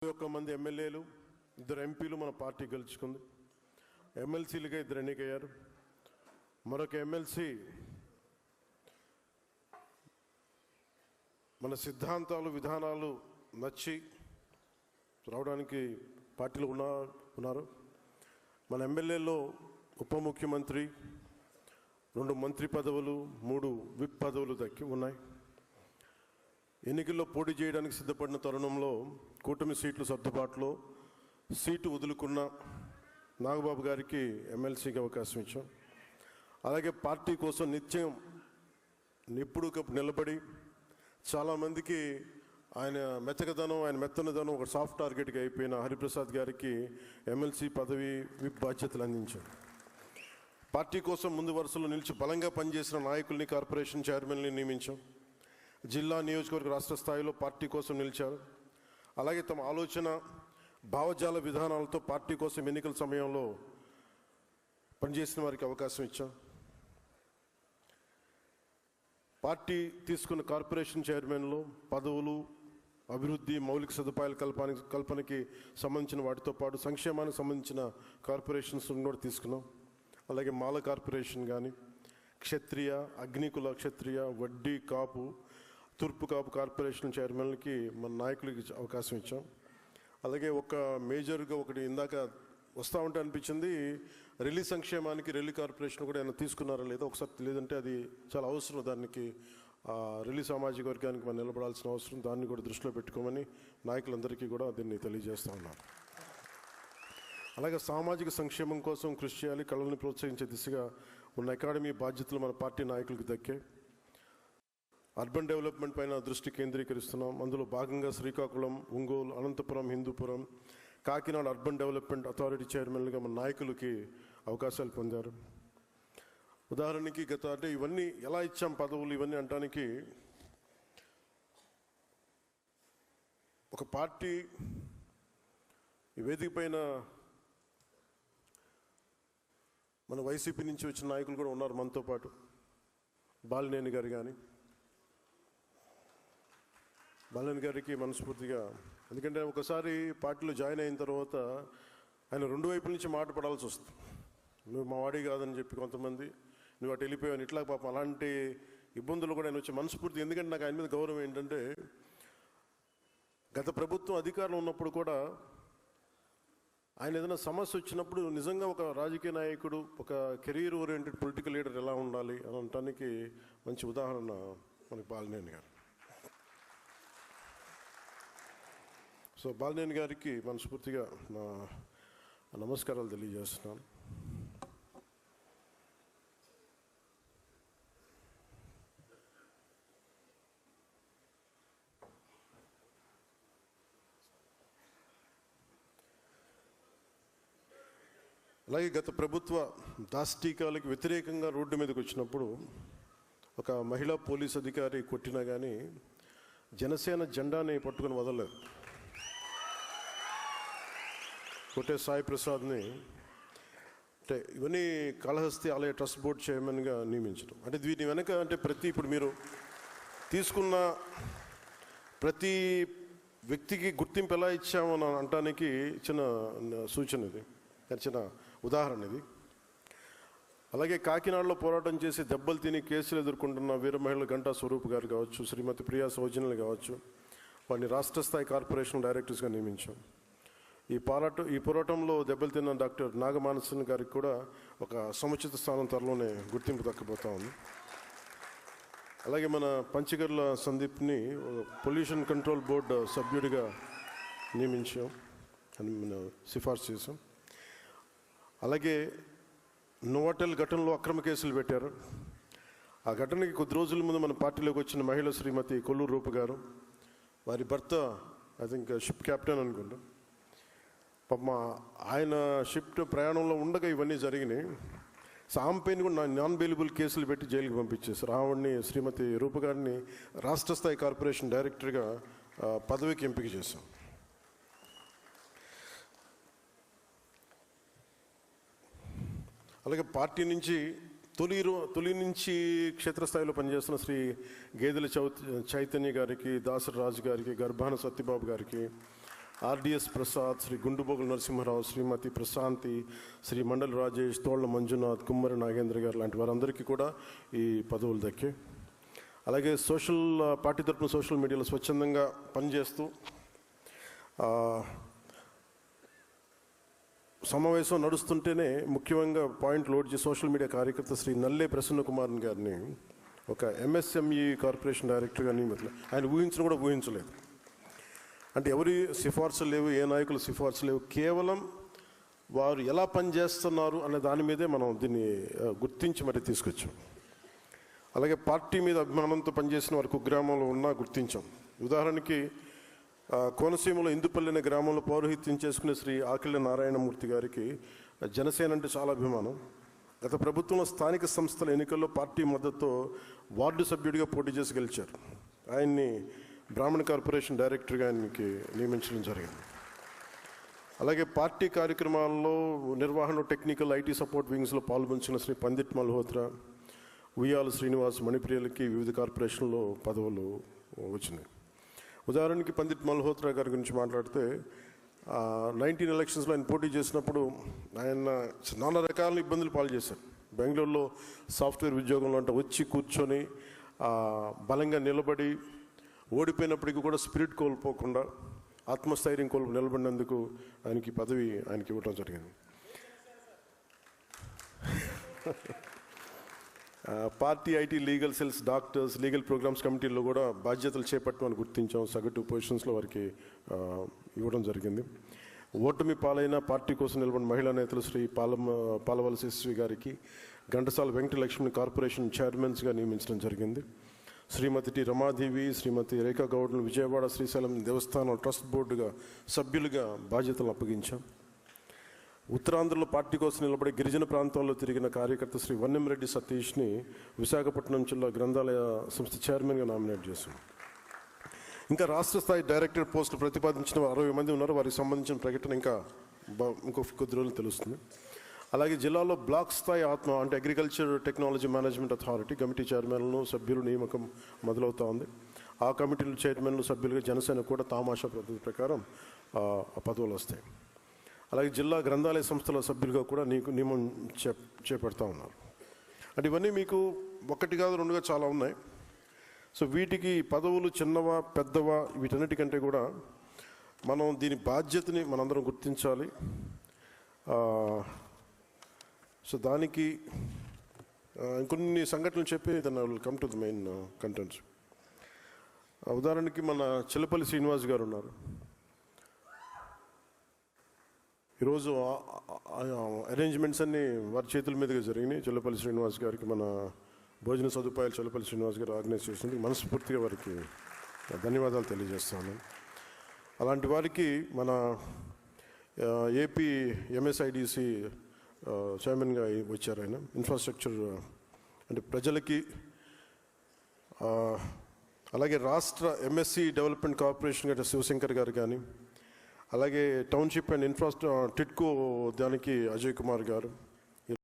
1 మంది ఎమ్మెల్యేలు, 2 ఎంపీలు మన పార్టీ గెలుచుకుంది. ఎమ్మెల్సీలుగా 2 ఎన్నికయ్యారు. మరొక ఎమ్మెల్సీ మన సిద్ధాంతాలు విధానాలు నచ్చి రావడానికి పార్టీలో ఉన్నారు. మన ఎమ్మెల్యేలో ఉప ముఖ్యమంత్రి, 2 మంత్రి పదవులు, 3 విప్ పదవులు దక్కి ఉన్నాయి. ఎన్నికల్లో పోటీ చేయడానికి సిద్ధపడిన తరుణంలో కూటమి సీట్లు సర్దుబాటులో సీటు వదులుకున్న నాగబాబు గారికి ఎమ్మెల్సీకి అవకాశం ఇచ్చాం. అలాగే పార్టీ కోసం నిత్యం నిప్పుడు నిలబడి చాలామందికి ఆయన మెత్తనదనం ఒక సాఫ్ట్ టార్గెట్గా అయిపోయిన హరిప్రసాద్ గారికి ఎమ్మెల్సీ పదవి విప్ బాధ్యతలు అందించాం. పార్టీ కోసం ముందు వరుసలో నిలిచి బలంగా పనిచేసిన నాయకుల్ని కార్పొరేషన్ చైర్మన్ని నియమించాం. జిల్లా, నియోజకవర్గ, రాష్ట్ర స్థాయిలో పార్టీ కోసం నిలిచారు. అలాగే తమ ఆలోచన భావజాల విధానాలతో పార్టీ కోసం ఎన్నికల సమయంలో పనిచేసిన వారికి అవకాశం ఇచ్చాం. పార్టీ తీసుకున్న కార్పొరేషన్ చైర్మన్లో పదవులు, అభివృద్ధి, మౌలిక సదుపాయాల కల్పనకి సంబంధించిన వాటితో పాటు సంక్షేమానికి సంబంధించిన కార్పొరేషన్స్ కూడా తీసుకున్నాం. అలాగే మాల కార్పొరేషన్ కానీ, క్షత్రియ, అగ్నికుల క్షత్రియ, వడ్డీ కాపు, తూర్పు కాపు కార్పొరేషన్ చైర్మన్లకి మన నాయకులకి అవకాశం ఇచ్చాం. అలాగే ఒక మేజర్గా ఒకటి ఇందాక వస్తూ ఉంటే అనిపించింది, రెల్లి సంక్షేమానికి రెల్లి కార్పొరేషన్ కూడా ఏమైనా తీసుకున్నారా లేదా ఒకసారి, లేదంటే అది చాలా అవసరం. దానికి రెల్లి సామాజిక వర్గానికి మనం నిలబడాల్సిన అవసరం, దాన్ని కూడా దృష్టిలో పెట్టుకోమని నాయకులందరికీ కూడా దీన్ని తెలియజేస్తూ ఉన్నారు. అలాగే సామాజిక సంక్షేమం కోసం కృషి చేయాలి, కళలను ప్రోత్సహించే దిశగా ఉన్న అకాడమీ బాధ్యతలు మన పార్టీ నాయకులకు దక్కాయి. అర్బన్ డెవలప్మెంట్ పైన దృష్టి కేంద్రీకరిస్తున్నాం. అందులో భాగంగా Srikakulam, Ongole, Anantapuram, Hindupuram, Kakinada urban development authority చైర్మన్లుగా మన నాయకులకి అవకాశాలు పొందారు. ఉదాహరణకి అంటే ఇవన్నీ ఎలా ఇచ్చాం పదవులు, ఇవన్నీ అనడానికి ఒక పార్టీ ఈ వేదిక పైన మన వైసీపీ నుంచి వచ్చిన నాయకులు కూడా ఉన్నారు మనతో పాటు. బాలినేని గారు కానీ, బాలినేని గారికి మనస్ఫూర్తిగా, ఎందుకంటే ఒకసారి పార్టీలో జాయిన్ అయిన తర్వాత ఆయన 2 వైపుల నుంచి మాట పడాల్సి వస్తుంది. నువ్వు మా వాడి కాదని చెప్పి కొంతమంది, నువ్వు అటు వెళ్ళిపోయావు, ఇట్లా పాపం అలాంటి ఇబ్బందులు కూడా ఆయన వచ్చి మనస్ఫూర్తి. ఎందుకంటే నాకు ఆయన మీద గౌరవం ఏంటంటే, గత ప్రభుత్వం అధికారంలో ఉన్నప్పుడు కూడా ఆయన ఏదైనా సమస్య వచ్చినప్పుడు నిజంగా ఒక రాజకీయ నాయకుడు, ఒక కెరీర్ ఓరియంటెడ్ పొలిటికల్ లీడర్ ఎలా ఉండాలి అని అనటానికి మంచి ఉదాహరణ మనకి బాలినేని గారు. సో బాలినేని గారికి మనస్ఫూర్తిగా నా నమస్కారాలు తెలియజేస్తున్నాను. అలాగే గత ప్రభుత్వ దాష్టీకాలకు వ్యతిరేకంగా రోడ్డు మీదకి వచ్చినప్పుడు ఒక మహిళా పోలీస్ అధికారి కొట్టినా కానీ జనసేన జెండాని పట్టుకొని వదలలేదు. కొట్టే సాయి ప్రసాద్ని అంటే ఇవన్నీ కాళహస్తి ఆలయ ట్రస్ట్ బోర్డు చైర్మన్గా నియమించడం. అంటే దీని వెనక అంటే ఇప్పుడు మీరు తీసుకున్న ప్రతి వ్యక్తికి గుర్తింపు ఎలా ఇచ్చామని అనటానికి చిన్న సూచన ఇది, చిన్న ఉదాహరణ ఇది. అలాగే కాకినాడలో పోరాటం చేసి దెబ్బలు తిని కేసులు ఎదుర్కొంటున్న వీర మహిళ గంటా స్వరూప్ గారు కావచ్చు, శ్రీమతి ప్రియా సౌజన్యలు కావచ్చు, వారిని రాష్ట్ర స్థాయి కార్పొరేషన్ డైరెక్టర్స్గా నియమించాం. ఈ పోరాటంలో దెబ్బలు తిన్న డాక్టర్ నాగమానసన్ గారికి కూడా ఒక సముచిత స్థానం త్వరలోనే గుర్తింపు దక్కబోతా ఉంది. అలాగే మన పంచగర్ల సందీప్ని పొల్యూషన్ కంట్రోల్ బోర్డు సభ్యుడిగా నియమించాం అని మనం సిఫార్సు చేసాం. అలాగే నోవాటెల్ ఘటనలో అక్రమ కేసులు పెట్టారు. ఆ ఘటనకి కొద్ది రోజుల ముందు మన పార్టీలోకి వచ్చిన మహిళ శ్రీమతి కొల్లూరు రూప గారు, వారి భర్త ఐ థింక్ షిప్ క్యాప్టెన్ అనుకుంటా, పాపం ఆయన షిప్ ప్రయాణంలో ఉండగా ఇవన్నీ జరిగినాయి. సాంపైని కూడా నాన్ బెయిలబుల్ కేసులు పెట్టి జైలుకి పంపించేశారు. ఆవిడ్ని, శ్రీమతి రూప గారిని రాష్ట్ర స్థాయి కార్పొరేషన్ డైరెక్టర్గా పదవికి ఎంపిక చేశాం. అలాగే పార్టీ నుంచి తొలి నుంచి క్షేత్రస్థాయిలో పనిచేస్తున్న శ్రీ గేదెల చైతన్య గారికి, దాసరి రాజు గారికి, గర్భాన సత్యబాబు గారికి, ఆర్డిఎస్ ప్రసాద్, శ్రీ గుండుబోగుల నరసింహారావు, శ్రీమతి ప్రశాంతి, శ్రీ మండలి రాజేష్, తోళ్ల మంజునాథ్, కుమ్మరి నాగేంద్ర గారు లాంటి వారందరికీ కూడా ఈ పదవులు దక్కాయి. అలాగే పార్టీ తరపున సోషల్ మీడియాలో స్వచ్ఛందంగా పనిచేస్తూ సమావేశం నడుస్తుంటేనే ముఖ్యంగా పాయింట్ లోడ్ చేసి సోషల్ మీడియా కార్యకర్త శ్రీ నల్లే ప్రసన్న కుమార్ గారిని ఒక ఎంఎస్ఎంఈ కార్పొరేషన్ డైరెక్టర్గా నియమితులు. ఆయన ఊహించడం కూడా ఊహించలేదు. అంటే ఎవరి సిఫార్సులు లేవు, ఏ నాయకుల సిఫార్సు లేవు, కేవలం వారు ఎలా పనిచేస్తున్నారు అనే దాని మీదే మనం దీన్ని గుర్తించి మరి తీసుకొచ్చాం. అలాగే పార్టీ మీద అభిమానంతో పనిచేసిన వారికి కుగ్రామంలో ఉన్నా గుర్తించాం. ఉదాహరణకి కోనసీమలో ఇందుపల్లి అనే గ్రామంలో పౌరోహిత్యం చేసుకునే శ్రీ ఆకిళ్ళ నారాయణమూర్తి గారికి జనసేన అంటే చాలా అభిమానం. గత ప్రభుత్వంలో స్థానిక సంస్థల ఎన్నికల్లో పార్టీ మద్దతుతో వార్డు సభ్యుడిగా పోటీ చేసి గెలిచారు. ఆయన్ని బ్రాహ్మణ కార్పొరేషన్ డైరెక్టర్గా ఆయనకి నియమించడం జరిగింది. అలాగే పార్టీ కార్యక్రమాల్లో నిర్వహణ, టెక్నికల్, ఐటీ సపోర్ట్ వింగ్స్లో పాల్గొంచిన శ్రీ పండిట్ మల్హోత్రా, ఉయ్యాల శ్రీనివాస్, మణిప్రియలకి వివిధ కార్పొరేషన్లో పదవులు వచ్చినాయి. ఉదాహరణకి పండిట్ మల్హోత్రా గారి గురించి మాట్లాడితే 19 ఎలక్షన్స్లో ఆయన పోటీ చేసినప్పుడు ఆయన నానా రకాల ఇబ్బందులు పాలు చేశారు. బెంగళూరులో సాఫ్ట్వేర్ ఉద్యోగంలో అంటే వచ్చి కూర్చొని బలంగా నిలబడి ఓడిపోయినప్పటికీ కూడా స్పిరిట్ కోల్పోకుండా ఆత్మస్థైర్యం నిలబడినందుకు ఆయనకి పదవి ఆయనకి ఇవ్వడం జరిగింది. Party, IT, legal cells, doctors, legal programmes కమిటీల్లో కూడా బాధ్యతలు చేపట్టమని గుర్తించాం. సగటు పొజిషన్స్లో వారికి ఇవ్వడం జరిగింది. ఓటమి పాలైన పార్టీ కోసం నిలబడిన మహిళా నేతలు శ్రీ పాలవలసి శ్రీ గారికి ఘంటసాల వెంకటలక్ష్మి కార్పొరేషన్ చైర్మన్స్గా నియమించడం జరిగింది. శ్రీమతి టి రమాదేవి, శ్రీమతి రేఖా గౌడ్ను విజయవాడ శ్రీశైలం దేవస్థానం ట్రస్ట్ బోర్డుగా సభ్యులుగా బాధ్యతలు అప్పగించాం. ఉత్తరాంధ్రలో పార్టీ కోసం నిలబడి గిరిజన ప్రాంతాల్లో తిరిగిన కార్యకర్త శ్రీ వన్నెంరెడ్డి సతీష్ని విశాఖపట్నం జిల్లా గ్రంథాలయ సంస్థ చైర్మన్గా నామినేట్ చేశాం. ఇంకా రాష్ట్ర స్థాయి డైరెక్టర్ పోస్టులు ప్రతిపాదించిన 60 మంది ఉన్నారు. వారికి సంబంధించిన ప్రకటన ఇంకో కొద్ది రోజులు తెలుస్తుంది. అలాగే జిల్లాలో బ్లాక్ స్థాయి అంటే agriculture technology management authority committee చైర్మన్లను సభ్యులు నియామకం మొదలవుతూ ఉంది. ఆ కమిటీలు చైర్మన్లు సభ్యులుగా జనసేన కూడా తామాషా పద్ధతి ప్రకారం పదవులు వస్తాయి. అలాగే జిల్లా గ్రంథాలయ సంస్థల సభ్యులుగా కూడా నియమం చేపడతా ఉన్నారు. అంటే ఇవన్నీ మీకు ఒకటి కాదు, రెండుగా చాలా ఉన్నాయి. సో వీటికి పదవులు చిన్నవా పెద్దవా వీటన్నిటికంటే కూడా మనం దీని బాధ్యతని మనందరం గుర్తించాలి. సో దానికి ఇంకొన్ని సంఘటనలు చెప్పి then I will come to the main contents. ఉదాహరణకి మన చిల్లపల్లి శ్రీనివాస్ గారు ఉన్నారు. ఈరోజు అరేంజ్మెంట్స్ అన్నీ వారి చేతుల మీదుగా జరిగినాయి. చిల్లపల్లి శ్రీనివాస్ గారికి మన భోజన సదుపాయాలు చిల్లపల్లి శ్రీనివాస్ గారు ఆర్గనైజ్ చేసినందుకు మనస్ఫూర్తిగా వారికి ధన్యవాదాలు తెలియజేస్తాను. అలాంటి వారికి మన ఏపీ ఎంఎస్ఐడిసి చైర్మన్గా వచ్చారు. ఆయన ఇన్ఫ్రాస్ట్రక్చర్ అంటే ప్రజలకి, అలాగే రాష్ట్ర ఎంఎస్సి డెవలప్మెంట్ కార్పొరేషన్ గారి శివశంకర్ గారు కానీ, అలాగే టౌన్షిప్ అండ్ టిట్కో దానికి అజయ్ కుమార్ గారు,